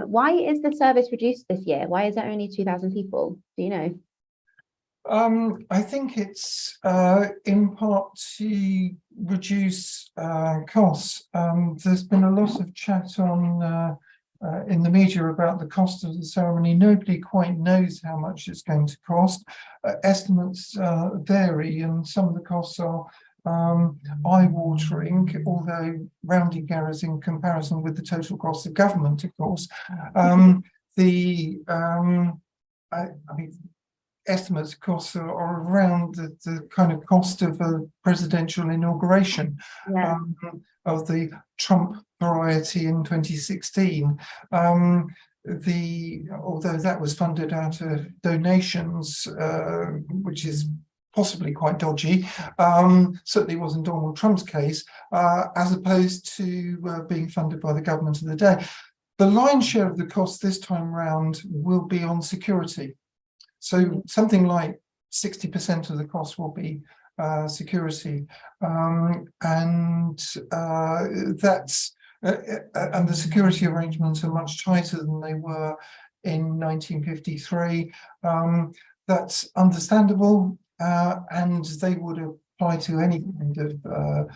Why is the service reduced this year? Why is there only 2,000 people? Do you know? I think it's in part to reduce costs. There's been a lot of chat on in the media about the cost of the ceremony. Nobody quite knows how much it's going to cost. Estimates vary, and some of the costs are eye-watering, although rounding errors in comparison with the total cost of government, of course. I mean, estimates of costs are around the kind of cost of a presidential inauguration, of the Trump variety in 2016. Although that was funded out of donations, which is possibly quite dodgy, certainly wasn't Donald Trump's case, as opposed to being funded by the government of the day. The lion's share of the cost this time round will be on security. So something like 60% of the cost will be security, and that's and the security arrangements are much tighter than they were in 1953. That's understandable, and they would have apply to any kind of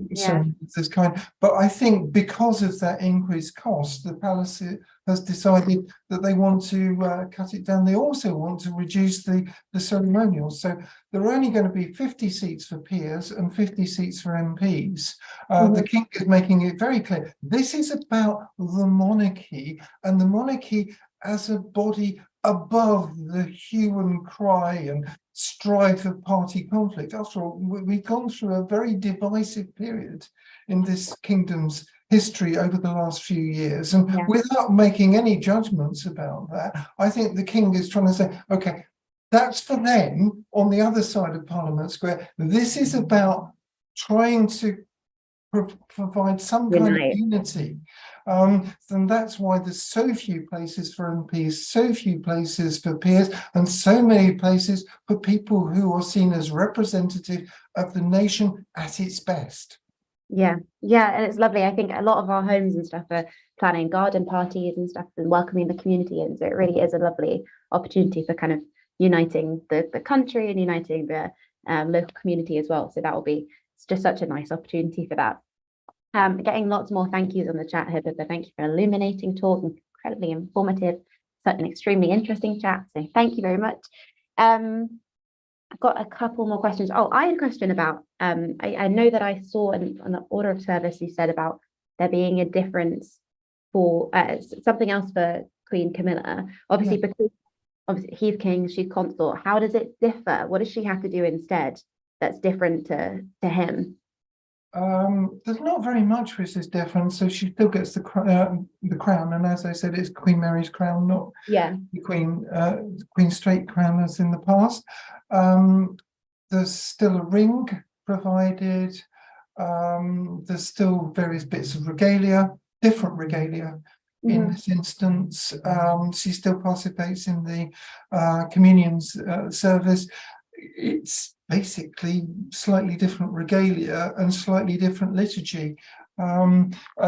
Yeah. ceremony of this kind. But I think because of that increased cost, the palace has decided that they want to cut it down. They also want to reduce the ceremonials. So there are only going to be 50 seats for peers and 50 seats for MPs. The king is making it very clear. This is about the monarchy, and the monarchy as a body above the hue and cry and strife of party conflict. After all, we've gone through a very divisive period in this kingdom's history over the last few years. And without making any judgments about that, I think the king is trying to say, okay, that's for them on the other side of Parliament Square. This is about trying to provide some kind of unity. And that's why there's so few places for MPs, so few places for peers, and so many places for people who are seen as representative of the nation at its best. Yeah, and it's lovely. I think a lot of our homes and stuff are planning garden parties and stuff and welcoming the community in. So it really is a lovely opportunity for kind of uniting the country and uniting the local community as well. So that will be just such a nice opportunity for that. Getting lots more thank yous on the chat here, Pippa. Thank you for an illuminating talk, incredibly informative, such an extremely interesting chat. So thank you very much. I've got a couple more questions. Oh, I had a question about, I know that I saw on the order of service, you said about there being a difference for something else for Queen Camilla. Obviously, because obviously he's king, she's consort. How does it differ? What does she have to do instead that's different to him? There's not very much which is different. So she still gets the crown, and as I said, it's Queen Mary's crown, not the Queen Straight crown as in the past. There's still a ring provided. There's still various bits of regalia, different regalia. In this instance, she still participates in the communions service. It's basically slightly different regalia and slightly different liturgy.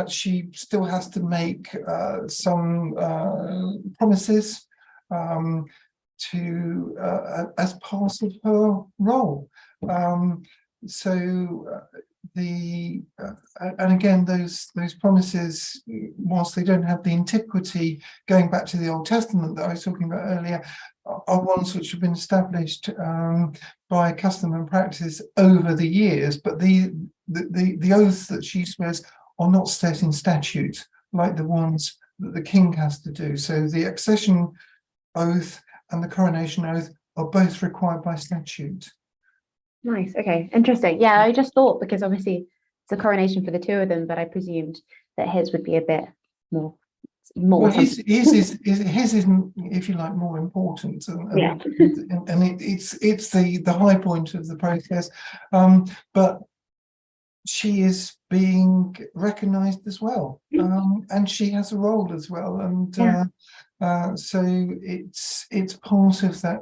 She still has to make some promises to as part of her role. And again, those promises, whilst they don't have the antiquity going back to the Old Testament that I was talking about earlier, are ones which have been established by custom and practice over the years. But the oaths that she swears are not set in statute like the ones that the king has to do. So the accession oath and the coronation oath are both required by statute. Nice. Okay. Interesting. Yeah, I just thought because obviously it's a coronation for the two of them, but I presumed that his would be a bit more. Well, his is, if you like, more important, and it's the high point of the process. But she is being recognised as well, and she has a role as well, and so it's part of that,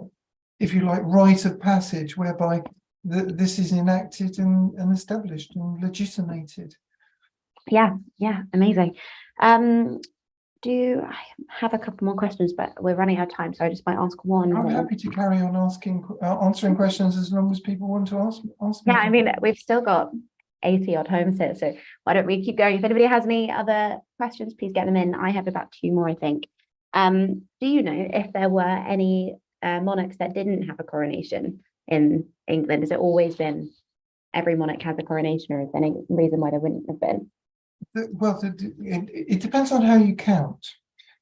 if you like, rite of passage whereby this is enacted and established and legitimated. Yeah, amazing. Do I have a couple more questions, but we're running out of time, so I just might ask one. I'm happy to carry on answering questions as long as people want to ask me. Yeah, I mean, we've still got 80 odd homes here, so why don't we keep going? If anybody has any other questions, please get them in. I have about 2 more, I think. Do you know if there were any monarchs that didn't have a coronation in England? Has it always been every monarch has a coronation, or is there any reason why there wouldn't have been? Well, it depends on how you count.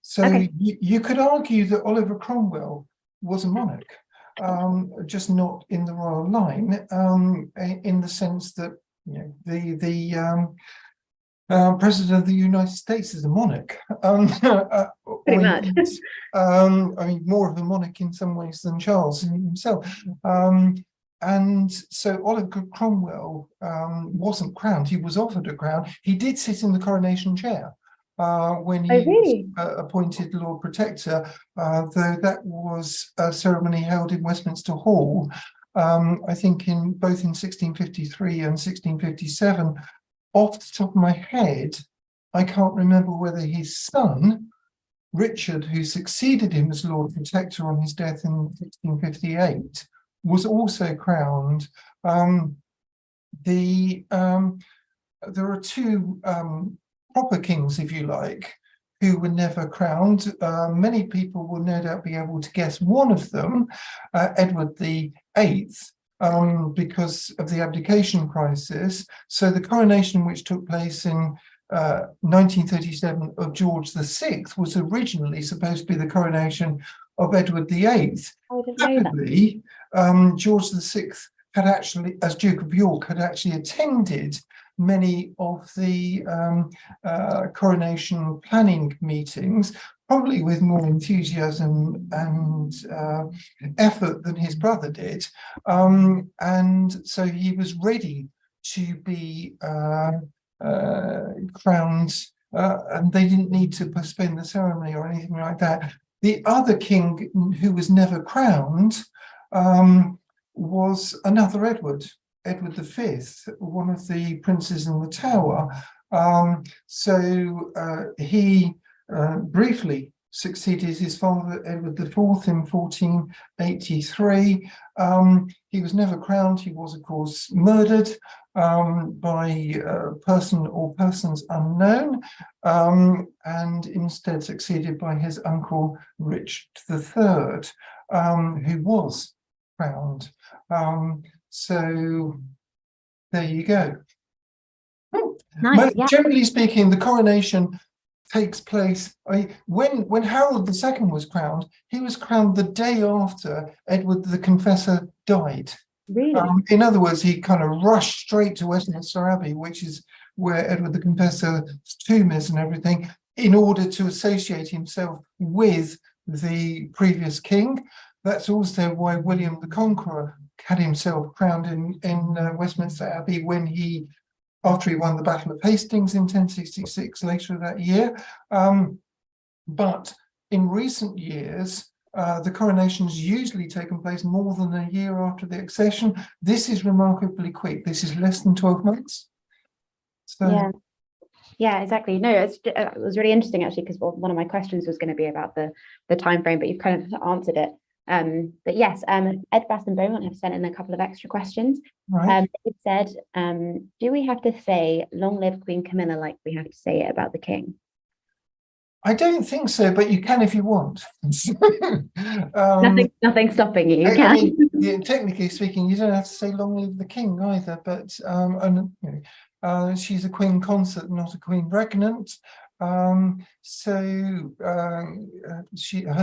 So you could argue that Oliver Cromwell was a monarch, just not in the royal line, in the sense that the President of the United States is a monarch. Pretty much. I mean, more of a monarch in some ways than Charles himself. And so Oliver Cromwell wasn't crowned. He was offered a crown. He did sit in the coronation chair when he was appointed Lord Protector, though that was a ceremony held in Westminster Hall, I think both in 1653 and 1657. Off the top of my head, I can't remember whether his son, Richard, who succeeded him as Lord Protector on his death in 1658, was also crowned. There are two proper kings, if you like, who were never crowned. Many people will no doubt be able to guess one of them, Edward VIII, because of the abdication crisis. So the coronation, which took place in 1937 of George VI, was originally supposed to be the coronation of Edward VIII. Happily, George VI had actually, as Duke of York, had actually attended many of the coronation planning meetings, probably with more enthusiasm and effort than his brother did. And so he was ready to be crowned, and they didn't need to postpone the ceremony or anything like that. The other king who was never crowned was another Edward V, one of the princes in the Tower. He briefly succeeded his father, Edward IV, in 1483. He was never crowned. He was, of course, murdered by a person or persons unknown, and instead succeeded by his uncle Richard III, who was crowned. So there you go. Nice, yeah. Generally speaking, the coronation takes place. When Harold II was crowned, he was crowned the day after Edward the Confessor died. Really? In other words, he kind of rushed straight to Westminster Abbey, which is where Edward the Confessor's tomb is and everything, in order to associate himself with the previous king. That's also why William the Conqueror had himself crowned in Westminster Abbey when after he won the Battle of Hastings in 1066 later that year. But in recent years, the coronation's usually taken place more than a year after the accession. This is remarkably quick. This is less than 12 months. So yeah, exactly. No, it was really interesting actually, because one of my questions was going to be about the time frame, but you've kind of answered it. But yes, Edgbaston Beaumont have sent in a couple of extra questions. Right. It said, do we have to say "Long live Queen Camilla" like we have to say it about the king? I don't think so, but you can if you want. Nothing stopping you. You can. I mean, yeah, technically speaking, you don't have to say "Long live the king" either. But she's a queen consort, not a queen regnant. Her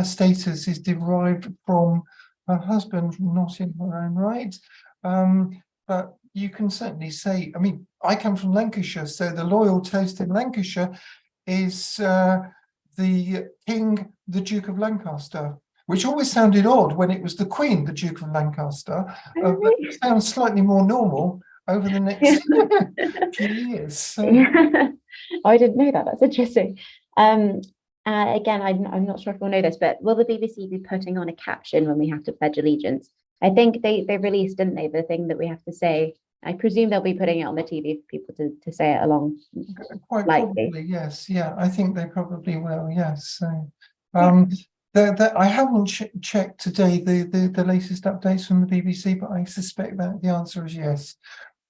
status is derived from her husband, not in her own right. But you can certainly say, I mean, I come from Lancashire, so the loyal toast in Lancashire is the King, the Duke of Lancaster, which always sounded odd when it was the Queen, the Duke of Lancaster. But it sounds slightly more normal over the next few years. So. Yeah. I didn't know that. That's interesting. Again, I'm not sure if we'll know this, but will the BBC be putting on a caption when we have to pledge allegiance? I think they released, didn't they, the thing that we have to say. I presume they'll be putting it on the TV for people to say it along. Quite likely. Probably, yes. Yeah, I think they probably will. Yes. So, I haven't checked today the latest updates from the BBC, but I suspect that the answer is yes.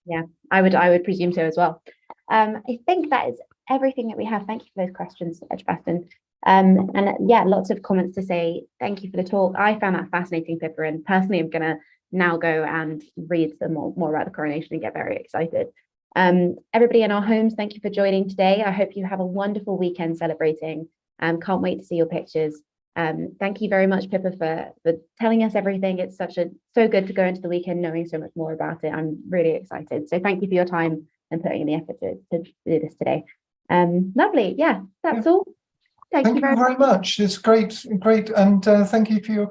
Yeah, I would presume so as well. I think that is everything that we have. Thank you for those questions, Edgbaston. And yeah, lots of comments to say thank you for the talk. I found that fascinating, Pippa, and personally I'm gonna now go and read some more about the coronation and get very excited. Everybody in our homes, thank you for joining today. I hope you have a wonderful weekend celebrating. Can't wait to see your pictures. Thank you very much, Pippa, for telling us everything. It's so good to go into the weekend knowing so much more about it. I'm really excited. So thank you for your time and putting in the effort to do this today. Lovely. Yeah, that's all. Thank you very much. It's great, and thank you for your